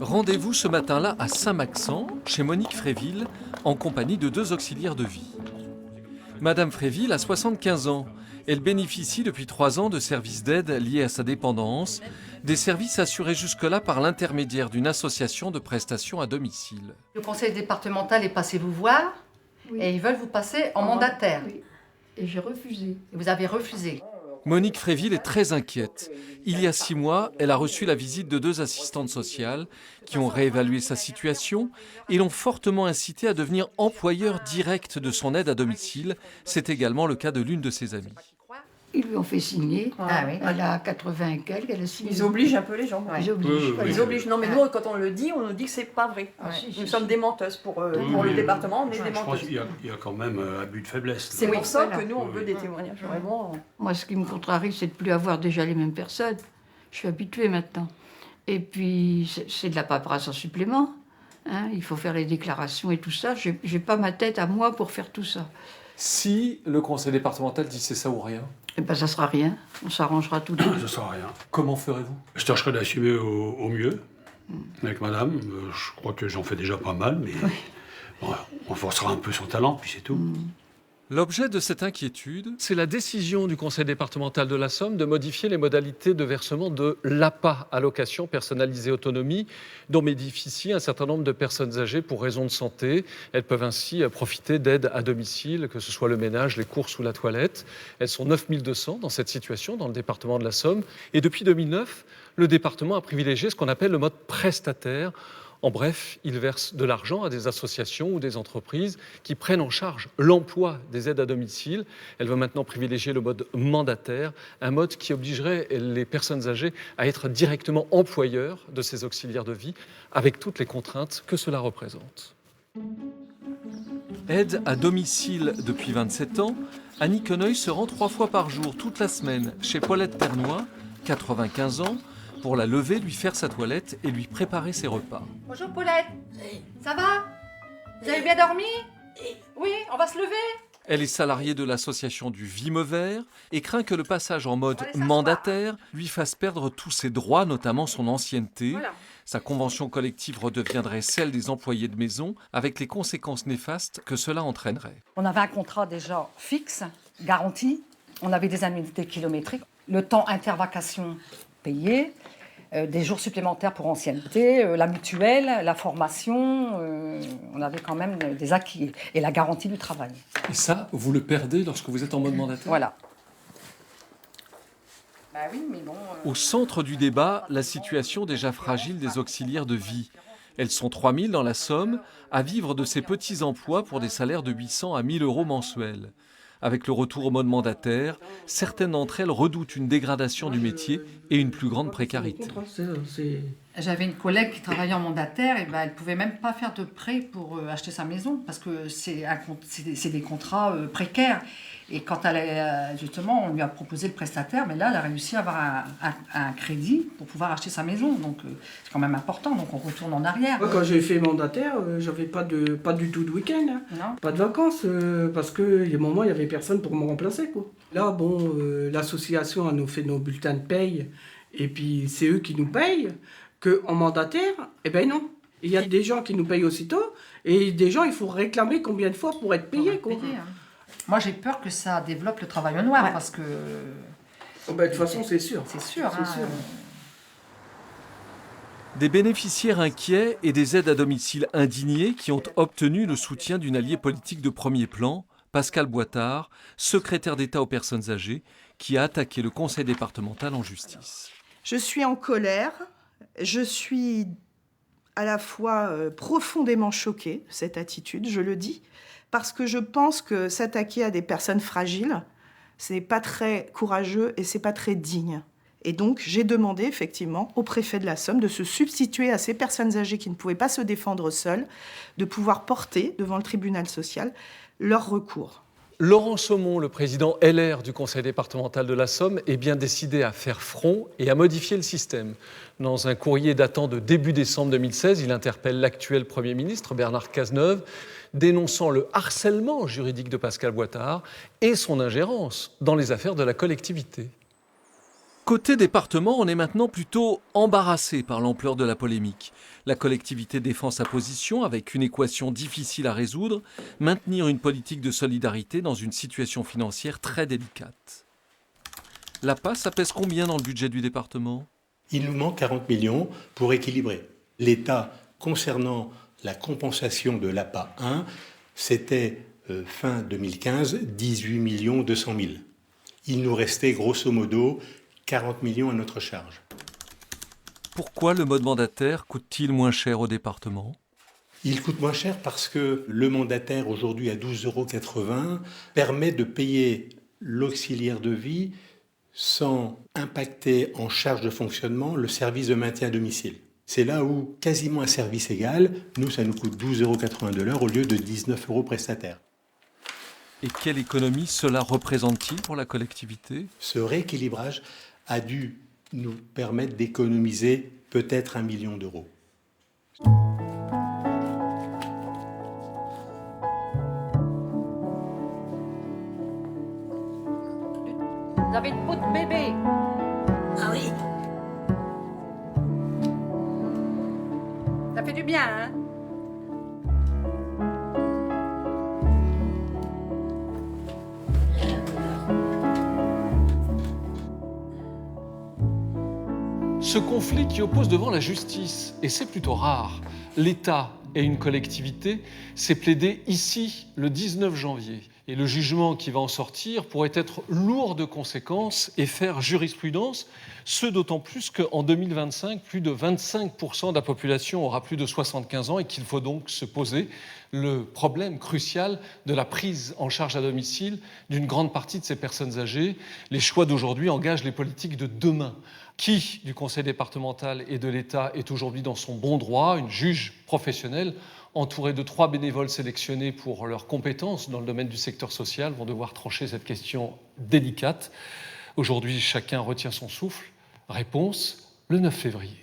Rendez-vous ce matin-là à Saint-Maxent, chez Monique Fréville, en compagnie de 2 auxiliaires de vie. Madame Fréville a 75 ans. Elle bénéficie depuis 3 ans de services d'aide liés à sa dépendance, des services assurés jusque-là par l'intermédiaire d'une association de prestations à domicile. Le conseil départemental est passé vous voir et ils veulent vous passer en mandataire. Oui. Et j'ai refusé. Et vous avez refusé. Monique Fréville est très inquiète. Il y a 6 mois, elle a reçu la visite de 2 assistantes sociales qui ont réévalué sa situation et l'ont fortement incitée à devenir employeur direct de son aide à domicile. C'est également le cas de l'une de ses amies. Ils lui ont fait signer. Ah oui. Elle a 80 et quelques, elle a signé. Ils obligent un peu les gens. Ils obligent. Ils obligent. Non, mais nous, quand on le dit, on nous dit que c'est pas vrai. Nous sommes des menteuses pour le département, on est des Je pense menteuses. qu'il y a quand même abus de faiblesse. C'est pour ça voilà. que nous, on veut des témoignages. Vraiment. Moi, ce qui me contrarie, c'est de ne plus avoir déjà les mêmes personnes. Je suis habituée maintenant. Et puis, c'est de la paperasse en supplément. Hein, il faut faire les déclarations et tout ça. Je n'ai pas ma tête à moi pour faire tout ça. Si le conseil départemental dit c'est ça ou rien, Eh bien, ça ne sera rien. On s'arrangera tout de suite. Ça sert à rien. comment ferez-vous? Je tâcherai d'assumer au mieux avec madame. Je crois que j'en fais déjà pas mal, mais bon, on forcera un peu son talent, puis c'est tout. L'objet de cette inquiétude, c'est la décision du conseil départemental de la Somme de modifier les modalités de versement de l'APA, allocation personnalisée autonomie, dont bénéficient un certain nombre de personnes âgées pour raisons de santé. Elles peuvent ainsi profiter d'aides à domicile, que ce soit le ménage, les courses ou la toilette. Elles sont 9200 dans cette situation, dans le département de la Somme. Et depuis 2009, le département a privilégié ce qu'on appelle le mode prestataire. En bref, il verse de l'argent à des associations ou des entreprises qui prennent en charge l'emploi des aides à domicile. Elle veut maintenant privilégier le mode mandataire, un mode qui obligerait les personnes âgées à être directement employeurs de ces auxiliaires de vie, avec toutes les contraintes que cela représente. Aide à domicile depuis 27 ans, Annie Queneuil se rend 3 fois par jour, toute la semaine, chez Paulette Pernois, 95 ans, pour la lever, lui faire sa toilette et lui préparer ses repas. Bonjour Paulette. Ça va? Vous avez bien dormi? Oui, on va se lever. Elle est salariée de l'association du Vimevert et craint que le passage en mode mandataire lui fasse perdre tous ses droits, notamment son ancienneté. Voilà. Sa convention collective redeviendrait celle des employés de maison, avec les conséquences néfastes que cela entraînerait. On avait un contrat déjà fixe, garanti. On avait des indemnités kilométriques. Le temps intervacation payé. Des jours supplémentaires pour ancienneté, la mutuelle, la formation, on avait quand même des acquis et la garantie du travail. Et ça, vous le perdez lorsque vous êtes en mode mandataire? Voilà. Bah oui, mais bon. Au centre du débat, la situation déjà fragile des auxiliaires de vie. Elles sont 3000 dans la Somme à vivre de ces petits emplois pour des salaires de 800 à 1000 euros mensuels. Avec le retour au mode mandataire, certaines d'entre elles redoutent une dégradation du métier et une plus grande précarité. J'avais une collègue qui travaillait en mandataire et elle ne pouvait même pas faire de prêt pour acheter sa maison parce que c'est des contrats précaires. Et quand justement, on lui a proposé le prestataire, mais là, elle a réussi à avoir un crédit pour pouvoir acheter sa maison. Donc, c'est quand même important. Donc, on retourne en arrière. Moi, quand j'ai fait mandataire, j'avais pas du tout de week-end. Hein. Non. Pas de vacances, parce que des moments, il n'y avait personne pour me remplacer, quoi. Là, bon, l'association a nous fait nos bulletins de paye, et puis c'est eux qui nous payent. Qu'en mandataire, eh ben non. Il y a des gens qui nous payent aussitôt, et des gens, il faut réclamer combien de fois pour être payé, quoi. Moi, j'ai peur que ça développe le travail au noir parce que... Oh, ben, de toute façon, c'est sûr. C'est sûr. C'est sûr. Des bénéficiaires inquiets et des aides à domicile indignés qui ont obtenu le soutien d'une alliée politique de premier plan, Pascal Boitard, secrétaire d'État aux personnes âgées, qui a attaqué le conseil départemental en justice. Je suis en colère, je suis à la fois profondément choquée de cette attitude, je le dis, parce que je pense que s'attaquer à des personnes fragiles, ce n'est pas très courageux et ce n'est pas très digne. Et donc, j'ai demandé effectivement au préfet de la Somme de se substituer à ces personnes âgées qui ne pouvaient pas se défendre seules, de pouvoir porter devant le tribunal social leur recours. Laurent Saumon, le président LR du conseil départemental de la Somme, est bien décidé à faire front et à modifier le système. Dans un courrier datant de début décembre 2016, il interpelle l'actuel Premier ministre, Bernard Cazeneuve, dénonçant le harcèlement juridique de Pascal Boitard et son ingérence dans les affaires de la collectivité. Côté département, on est maintenant plutôt embarrassé par l'ampleur de la polémique. La collectivité défend sa position avec une équation difficile à résoudre, maintenir une politique de solidarité dans une situation financière très délicate. L'APA, ça pèse combien dans le budget du département ? Il nous manque 40 millions pour équilibrer. L'État, concernant la compensation de l'APA 1, c'était fin 2015, 18 200 000. Il nous restait grosso modo 40 millions à notre charge. Pourquoi le mode mandataire coûte-t-il moins cher au département ? Il coûte moins cher parce que le mandataire, aujourd'hui à 12,80 € permet de payer l'auxiliaire de vie sans impacter en charge de fonctionnement le service de maintien à domicile. C'est là où, quasiment à service égal, nous, ça nous coûte 12,80 € de l'heure au lieu de 19 € prestataire. Et quelle économie cela représente-t-il pour la collectivité ? Ce rééquilibrage a dû nous permettre d'économiser peut-être 1 million d'euros. Vous avez une peau de bébé. Ah oui. Ça fait du bien, hein? Ce conflit qui oppose devant la justice, et c'est plutôt rare, l'État et une collectivité, s'est plaidé ici le 19 janvier. Et le jugement qui va en sortir pourrait être lourd de conséquences et faire jurisprudence, ce d'autant plus qu'en 2025, plus de 25% de la population aura plus de 75 ans et qu'il faut donc se poser le problème crucial de la prise en charge à domicile d'une grande partie de ces personnes âgées. Les choix d'aujourd'hui engagent les politiques de demain. Qui du conseil départemental et de l'État est aujourd'hui dans son bon droit ? Une juge professionnelle entourée de 3 bénévoles sélectionnés pour leurs compétences dans le domaine du secteur social vont devoir trancher cette question délicate. Aujourd'hui, chacun retient son souffle. Réponse, le 9 février.